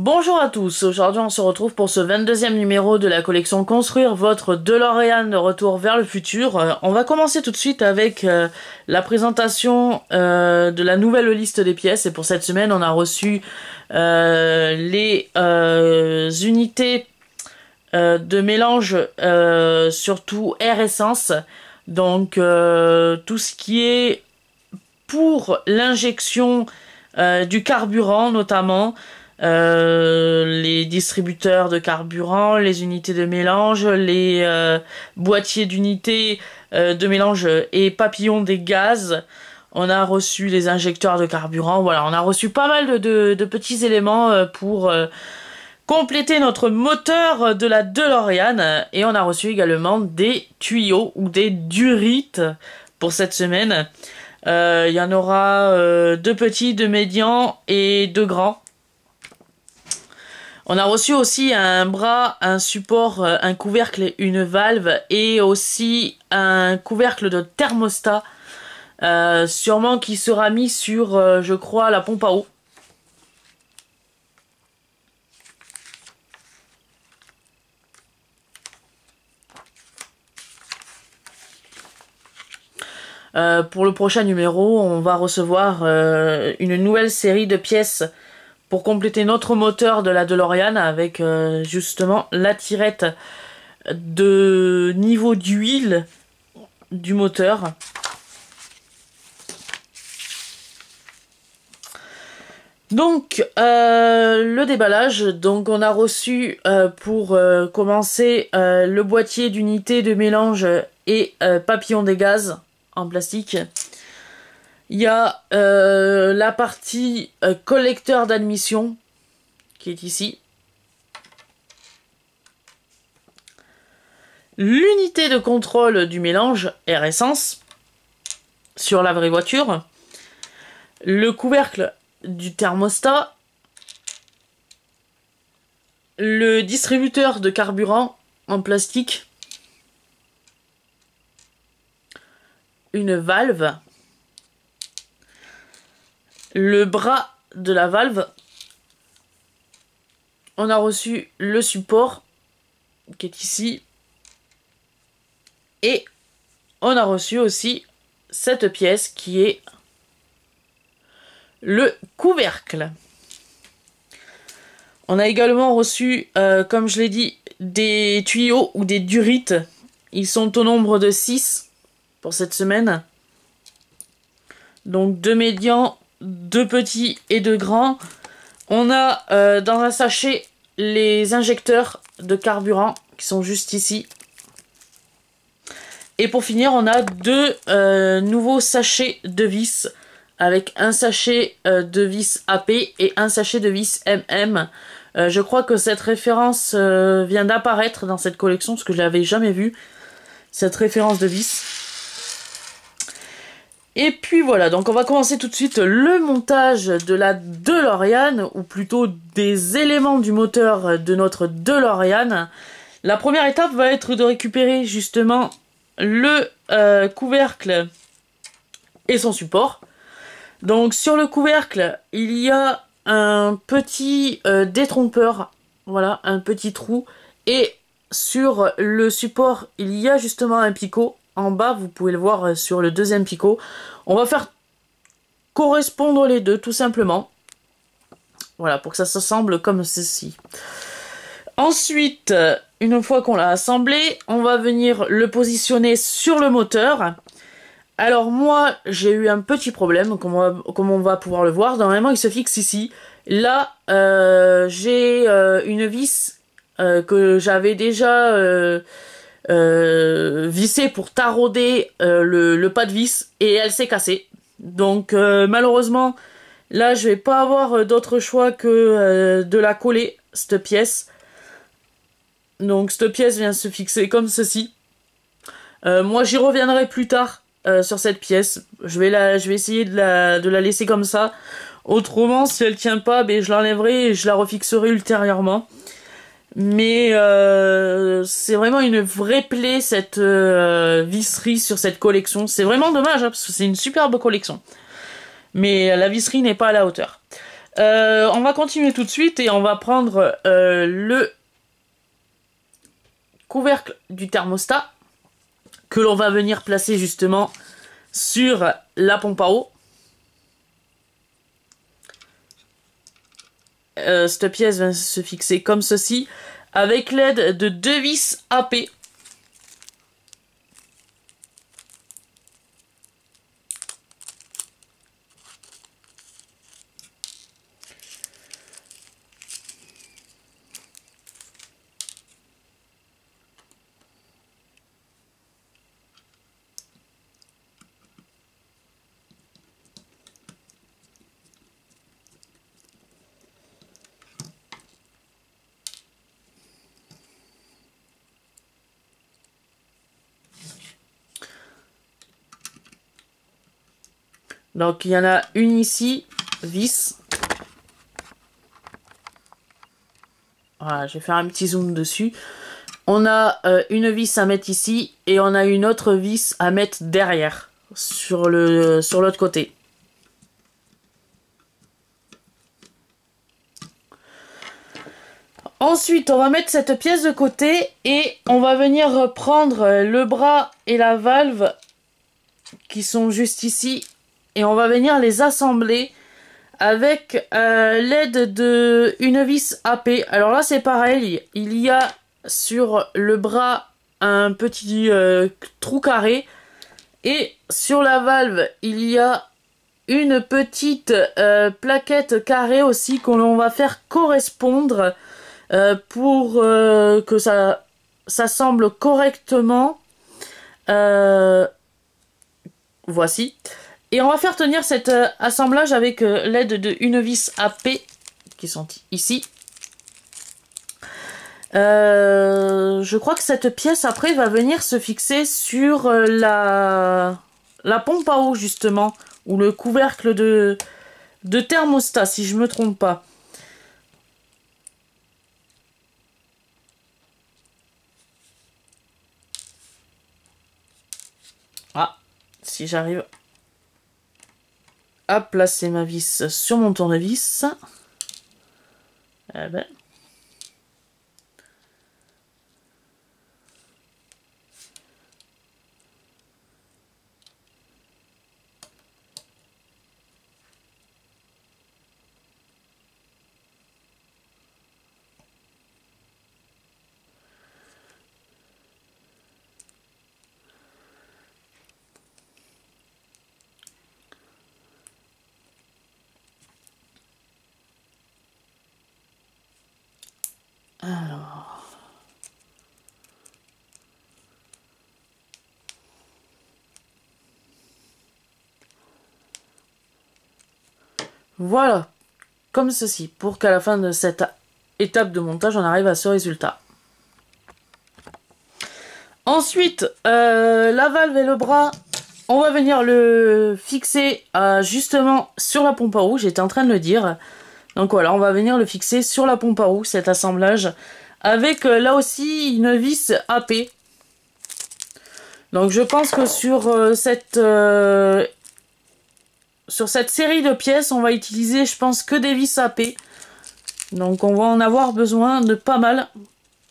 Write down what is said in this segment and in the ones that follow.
Bonjour à tous, aujourd'hui on se retrouve pour ce 22e numéro de la collection Construire votre DeLorean de retour vers le futur. On va commencer tout de suite avec la présentation de la nouvelle liste des pièces, et pour cette semaine on a reçu les unités de mélange, surtout air essence, donc tout ce qui est pour l'injection du carburant notamment. Les distributeurs de carburant, les unités de mélange, les boîtiers d'unités de mélange et papillons des gaz. On a reçu les injecteurs de carburant. Voilà, on a reçu pas mal de petits éléments pour compléter notre moteur de la DeLorean. Et on a reçu également des tuyaux ou des durites pour cette semaine. Il y en aura 2 petits, 2 médians et 2 grands. On a reçu aussi un bras, un support, un couvercle et une valve, et aussi un couvercle de thermostat, sûrement qui sera mis sur, je crois, la pompe à eau. Pour le prochain numéro, on va recevoir une nouvelle série de pièces pour compléter notre moteur de la DeLorean avec justement la tirette de niveau d'huile du moteur. Donc le déballage, donc on a reçu pour commencer le boîtier d'unité de mélange et papillon des gaz en plastique. Il y a la partie collecteur d'admission qui est ici. L'unité de contrôle du mélange air essence sur la vraie voiture. Le couvercle du thermostat. Le distributeur de carburant en plastique. Une valve. Le bras de la valve. On a reçu le support qui est ici. Et on a reçu aussi cette pièce qui est le couvercle. On a également reçu, comme je l'ai dit, des tuyaux ou des durites. Ils sont au nombre de 6 pour cette semaine. Donc 2 médians, 2 petits et 2 grands. On a dans un sachet les injecteurs de carburant qui sont juste ici. Et pour finir, on a 2 nouveaux sachets de vis avec un sachet de vis AP et un sachet de vis MM. Je crois que cette référence vient d'apparaître dans cette collection parce que je l'avais jamais vue, cette référence de vis. Et puis voilà, donc on va commencer tout de suite le montage de la DeLorean, ou plutôt des éléments du moteur de notre DeLorean. La première étape va être de récupérer justement le couvercle et son support. Donc sur le couvercle, il y a un petit détrompeur, voilà, un petit trou. Et sur le support, il y a justement un picot. En bas, vous pouvez le voir sur le deuxième picot. On va faire correspondre les deux, tout simplement. Voilà, pour que ça s'assemble comme ceci. Ensuite, une fois qu'on l'a assemblé, on va venir le positionner sur le moteur. Alors moi, j'ai eu un petit problème, comme on va pouvoir le voir. Normalement, il se fixe ici. Là, j'ai une vis que j'avais déjà vissée pour tarauder le pas de vis, et elle s'est cassée. Donc malheureusement, là, je vais pas avoir d'autre choix que de la coller, cette pièce. Donc cette pièce vient se fixer comme ceci. Moi, j'y reviendrai plus tard sur cette pièce. Je vais essayer de la laisser comme ça. Autrement, si elle tient pas, ben, je l'enlèverai et je la refixerai ultérieurement. Mais c'est vraiment une vraie plaie, cette visserie sur cette collection. C'est vraiment dommage, hein, parce que c'est une superbe collection. Mais la visserie n'est pas à la hauteur. On va continuer tout de suite et on va prendre le couvercle du thermostat que l'on va venir placer justement sur la pompe à eau. Cette pièce va se fixer comme ceci avec l'aide de 2 vis AP. Donc il y en a une ici, vis. Voilà, je vais faire un petit zoom dessus. On a une vis à mettre ici et on a une autre vis à mettre derrière, sur l'autre côté. Ensuite, on va mettre cette pièce de côté et on va venir prendre le bras et la valve qui sont juste ici et on va venir les assembler avec l'aide de une vis AP. Alors là, c'est pareil, il y a sur le bras un petit trou carré et sur la valve, il y a une petite plaquette carrée aussi que l'on va faire correspondre pour que ça s'assemble correctement. Voici. Et on va faire tenir cet assemblage avec l'aide de une vis AP qui sont ici. Je crois que cette pièce après va venir se fixer sur la pompe à eau justement, ou le couvercle de thermostat si je me trompe pas. Ah, si j'arrive à placer ma vis sur mon tournevis. Eh ben. Alors. Voilà, comme ceci, pour qu'à la fin de cette étape de montage, on arrive à ce résultat. Ensuite, la valve et le bras, on va venir le fixer justement sur la pompe à eau, j'étais en train de le dire. Donc voilà, on va venir le fixer sur la pompe à eau, cet assemblage, avec là aussi une vis AP. Donc je pense que sur cette série de pièces, on va utiliser, je pense, que des vis AP. Donc on va en avoir besoin de pas mal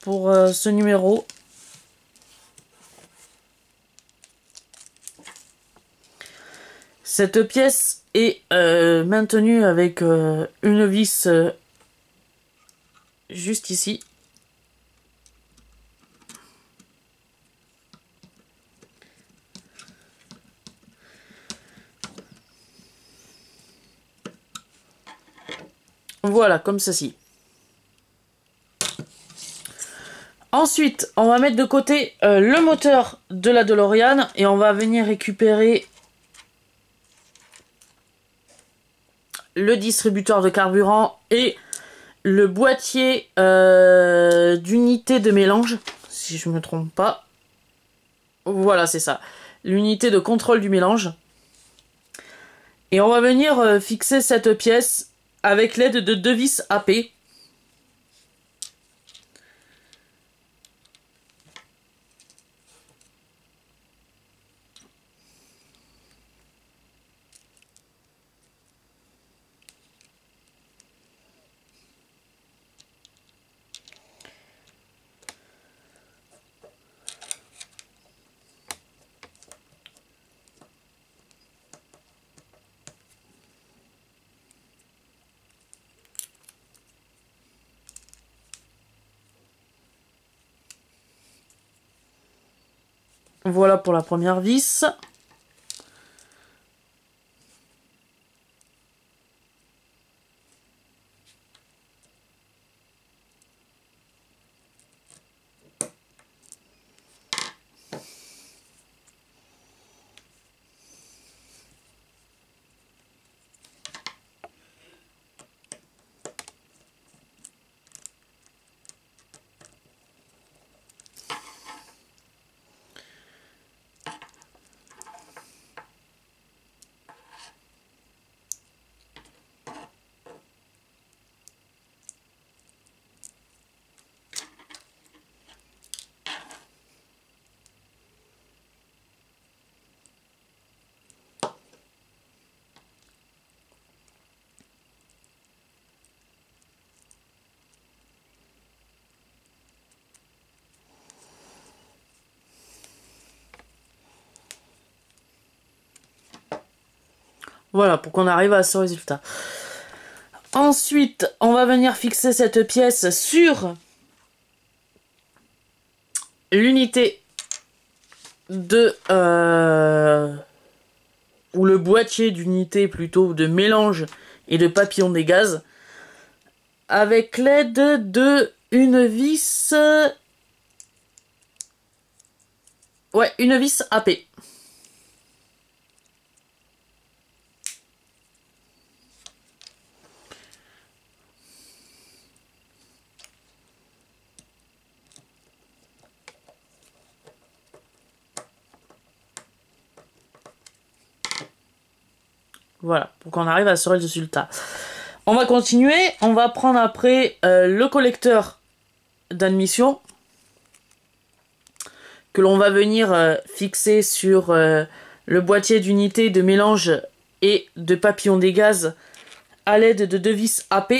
pour ce numéro. Cette pièce est maintenue avec une vis juste ici. Voilà, comme ceci. Ensuite, on va mettre de côté le moteur de la DeLorean et on va venir récupérer le distributeur de carburant et le boîtier d'unité de mélange, si je me trompe pas. Voilà, c'est ça. L'unité de contrôle du mélange. Et on va venir fixer cette pièce avec l'aide de 2 vis AP. Voilà pour la première vis. Voilà, pour qu'on arrive à ce résultat. Ensuite, on va venir fixer cette pièce sur l'unité de... ou le boîtier d'unité plutôt de mélange et de papillon des gaz avec l'aide de une vis... Ouais, une vis AP. Voilà, pour qu'on arrive à ce résultat. On va continuer, on va prendre après le collecteur d'admission que l'on va venir fixer sur le boîtier d'unité de mélange et de papillon des gaz à l'aide de deux vis AP.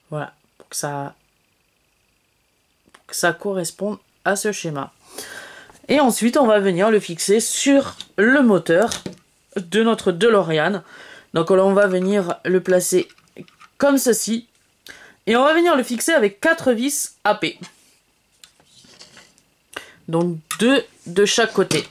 Voilà, pour que ça corresponde à ce schéma. Et ensuite, on va venir le fixer sur le moteur de notre DeLorean. Donc là, on va venir le placer comme ceci. Et on va venir le fixer avec 4 vis AP. Donc 2 de chaque côté.